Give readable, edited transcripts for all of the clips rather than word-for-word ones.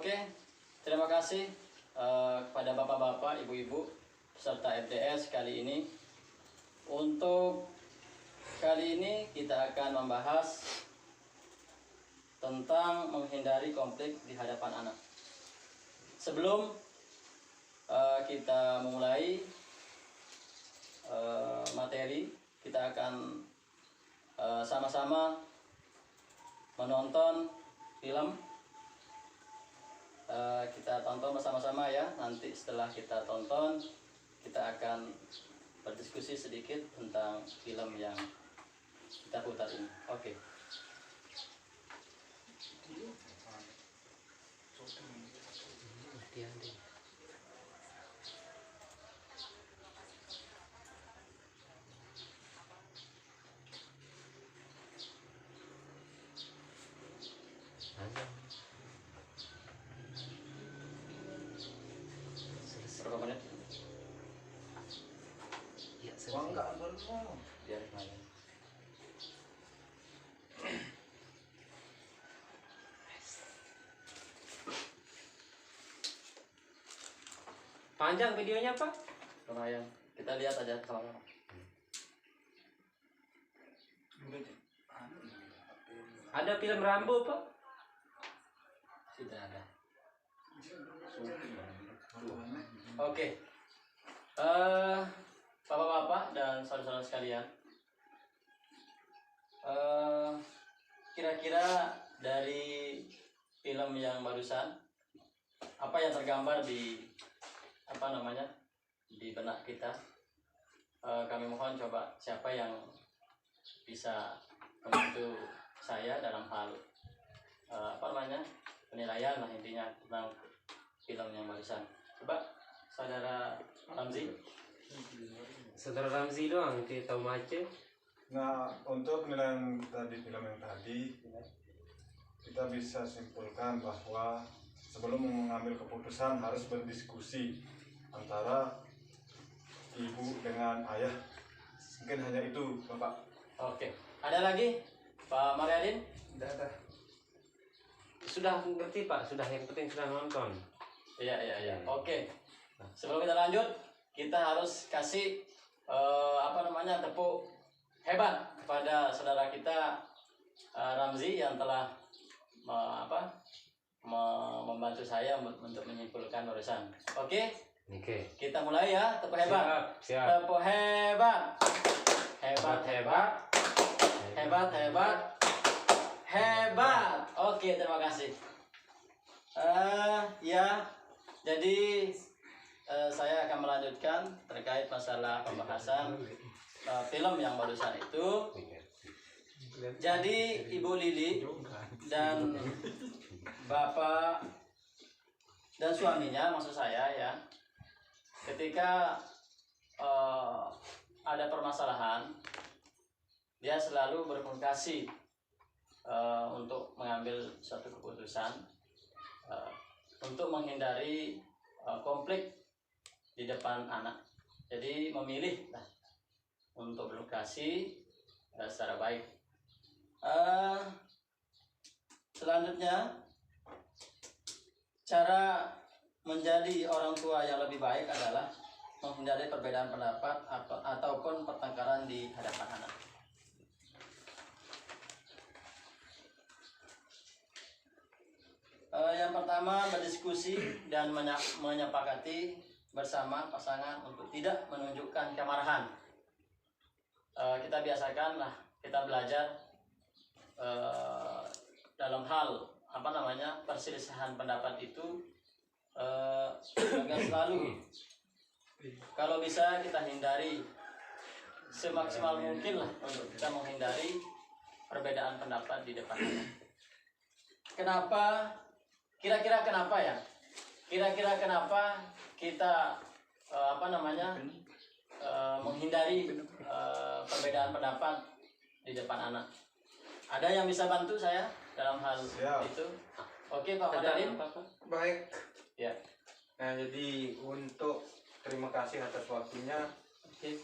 Oke, terima kasih kepada bapak-bapak, ibu-ibu, peserta FDS kali ini. Untuk kali ini kita akan membahas tentang menghindari konflik di hadapan anak. Sebelum kita memulai materi, kita akan sama-sama menonton film. Kita tonton bersama-sama ya. Nanti setelah kita tonton, kita akan berdiskusi sedikit tentang film yang kita putar ini. Oke. Berapa menit? Ya, enggak belum. Biar main. Panjang videonya, Pak? Lumayan. Kita lihat aja sama-sama. Ada film Rambo, Pak? Sudah ada. Oke. Bapak-bapak dan saudara-saudara sekalian. Kira-kira dari film yang barusan, apa yang tergambar di di benak kita? Kami mohon coba siapa yang bisa membantu saya dalam hal penilaian lah intinya tentang film yang barusan. Coba saudara Ramzi. Saudara Ramzi doang, kita tahu macam. Nah, untuk penilaian tadi film yang tadi, kita bisa simpulkan bahwa sebelum mengambil keputusan harus berdiskusi antara ibu dengan ayah. Mungkin hanya itu, Bapak. Oke. Ada lagi, Pak Mariadin? Tidak ada. Sudah ngerti, Pak? Sudah, yang penting sudah nonton. Iya. Oke. Sebelum kita lanjut, kita harus kasih tepuk hebat kepada saudara kita Ramzi yang telah membantu saya untuk menyimpulkan urusan. Oke? Oke. Kita mulai ya, tepuk hebat. Siap. Tepuk hebat. Hebat. Hebat. Oke, terima kasih. Jadi saya akan melanjutkan terkait masalah pembahasan film yang barusan itu. Jadi Ibu Lili dan Bapak dan suaminya, maksud saya ya, ketika ada permasalahan, dia selalu berkomunikasi untuk mengambil suatu keputusan untuk menghindari konflik di depan anak. Jadi memilih untuk berkomunikasi secara baik. Selanjutnya, cara menjadi orang tua yang lebih baik adalah menghindari perbedaan pendapat ataupun pertengkaran di hadapan anak. Yang pertama, berdiskusi dan menyepakati bersama pasangan untuk tidak menunjukkan kemarahan. Kita biasakanlah, kita belajar dalam hal perselisihan pendapat itu agar selalu, kalau bisa kita hindari semaksimal mungkin lah untuk kita menghindari perbedaan pendapat di depan anak. Kenapa? Kira-kira kenapa ya? Kira-kira kenapa kita menghindari perbedaan pendapat di depan anak? Ada yang bisa bantu saya dalam hal itu? Oke, Pak Madarin. Baik. Ya. Nah, jadi untuk terima kasih atas waktunya. Oke.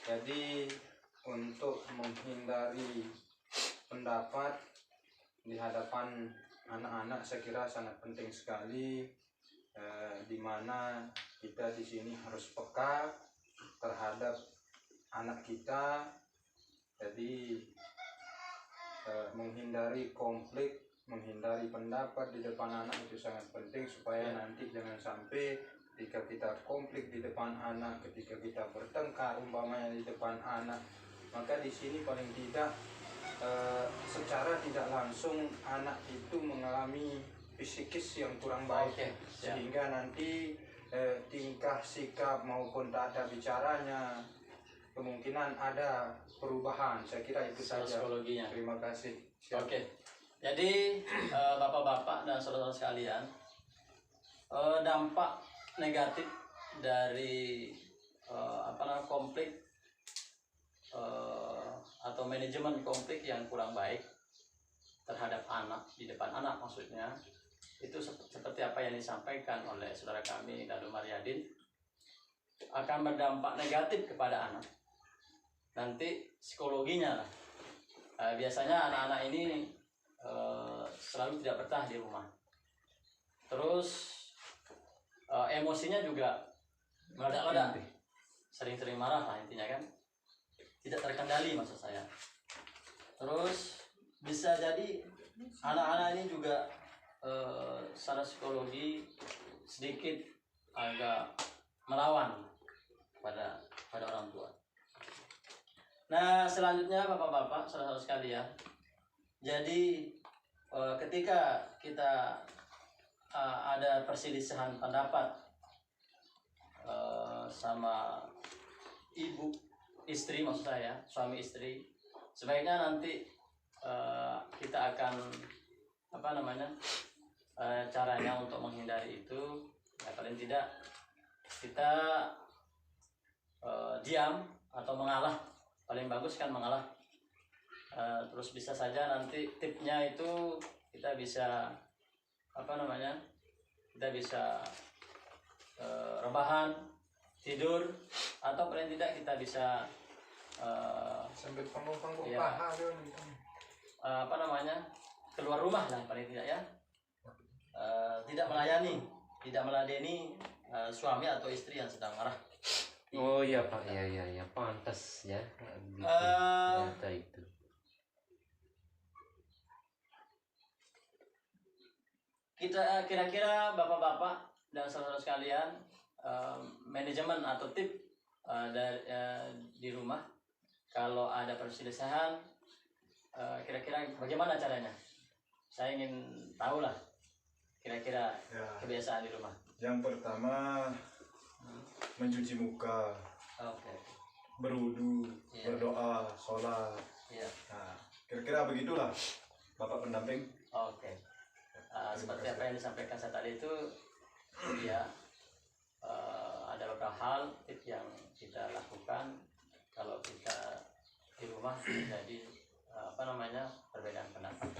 Jadi untuk menghindari pendapat di hadapan anak-anak saya kira sangat penting sekali, di mana kita di sini harus peka terhadap anak kita. Jadi menghindari konflik, menghindari pendapat di depan anak itu sangat penting, supaya nanti jangan sampai ketika kita konflik di depan anak, ketika kita bertengkar umpamanya di depan anak, maka di sini paling tidak secara tidak langsung anak itu mengalami psikis yang kurang baik. Oke, siap. Sehingga nanti tingkah sikap maupun tata bicaranya kemungkinan ada perubahan. Saya kira itu saja. Psikologinya. Terima kasih. Siap. Oke, jadi bapak-bapak dan saudara sekalian, dampak negatif dari konflik atau manajemen konflik yang kurang baik terhadap anak, di depan anak maksudnya, itu seperti apa yang disampaikan oleh saudara kami Dado Mariadin, akan berdampak negatif kepada anak. Nanti psikologinya lah. Biasanya anak-anak ini selalu tidak betah di rumah. Terus emosinya juga meledak-ledak, sering-sering marah lah intinya kan, tidak terkendali maksud saya. Terus bisa jadi anak-anak ini juga secara psikologi sedikit agak melawan pada orang tua. Nah, selanjutnya bapak-bapak, saudara-saudara sekalian, jadi ketika kita ada perselisihan pendapat sama ibu, istri maksud saya, suami istri, sebaiknya nanti kita akan caranya untuk menghindari itu, ya paling tidak kita diam atau mengalah. Paling bagus kan mengalah. Terus bisa saja nanti tipnya itu kita bisa kita bisa rebahan, tidur, atau paling tidak kita bisa Sambil panggung-panggung ya, paha keluar rumah lah paling tidak ya. Tidak meladeni suami atau istri yang sedang marah. Oh iya Pak, ya pantas ya. Ternyata itu. Kita kira-kira bapak-bapak dan saudara sekalian, manajemen atau tip di rumah kalau ada perselisihan, kira-kira bagaimana caranya? Saya ingin tahu lah kira-kira kebiasaan di rumah. Yang pertama, mencuci muka, berwudu, berdoa, sholat. Nah, kira-kira begitulah Bapak pendamping. Oke. Seperti apa yang disampaikan saya tadi itu, ya ada beberapa hal tips yang kita lakukan kalau kita di rumah jadi perbedaan pendapat.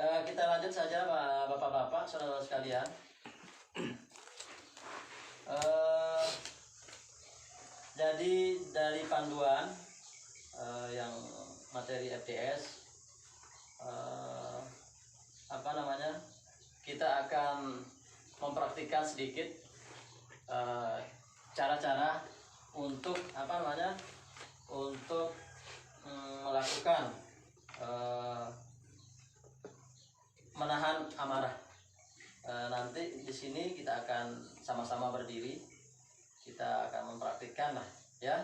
Kita lanjut saja bapak-bapak, saudara sekalian. Jadi dari panduan yang materi FDS, kita akan mempraktikkan sedikit cara-cara untuk untuk melakukan menahan amarah. Nanti di sini kita akan sama-sama berdiri, kita akan mempraktikkan lah ya.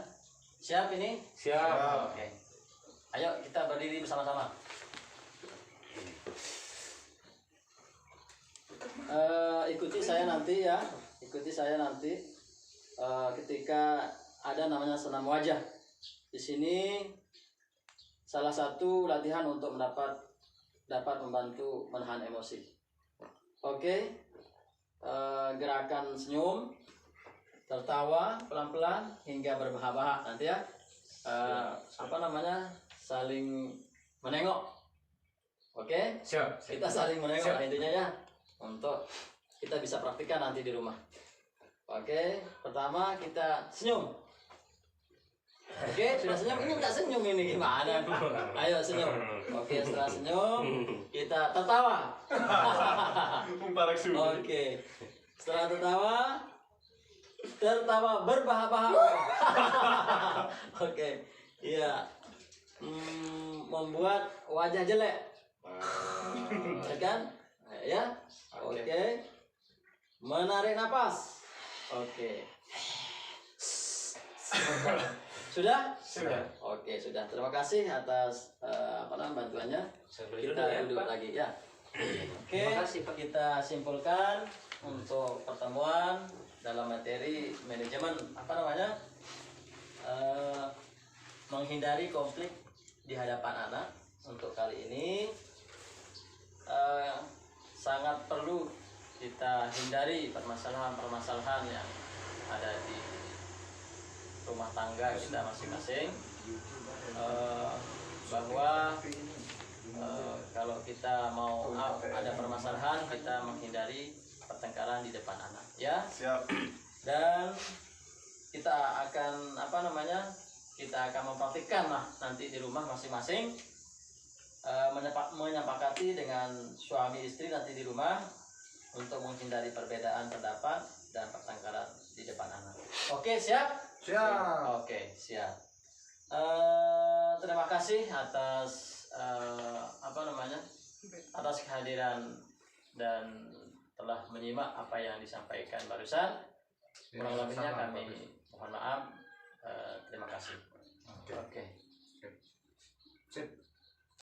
Siap ini? Siap. Oke. Ayo kita berdiri bersama-sama. Ikuti saya nanti ya. Ketika ada namanya senam wajah. Di sini salah satu latihan untuk dapat membantu menahan emosi. Oke. Gerakan senyum, tertawa pelan-pelan hingga berbahak-bahak nanti ya. Saling menengok. Oke? Siap. Kita saling menengok intinya ya. Untuk kita bisa praktikkan nanti di rumah. Oke, pertama kita senyum. Oke, sudah senyum. Ini nggak senyum ini gimana? Ayo senyum. Oke, setelah senyum kita tertawa. Mumparak sudi. Oke, setelah tertawa berbahak-bahak. Oke, iya. Membuat wajah jelek, ya kan? Ya, oke. Menarik napas, oke. Sudah? Sudah. Oke, sudah. Terima kasih atas bantuannya. Saya beli dulu Kita ya, duduk Pak. lagi ya. Oke, Terima kasih, Pak. kita simpulkan untuk pertemuan dalam materi manajemen menghindari konflik di hadapan anak. Untuk kali ini sangat perlu kita hindari permasalahan-permasalahan yang ada di rumah tangga kita masing-masing, bahwa kalau kita mau ada permasalahan, kita menghindari pertengkaran di depan anak, ya. Siap. Dan kita akan kita akan mempraktikkan lah nanti di rumah masing-masing, menyepakati dengan suami istri nanti di rumah untuk menghindari perbedaan pendapat dan pertengkaran di depan anak. Oke, siap? Siap. Oke, siap. Terima kasih atas atas kehadiran dan telah menyimak apa yang disampaikan barusan. Kurang lebihnya kami mohon maaf. Terima kasih. Oke. Oke. Sip.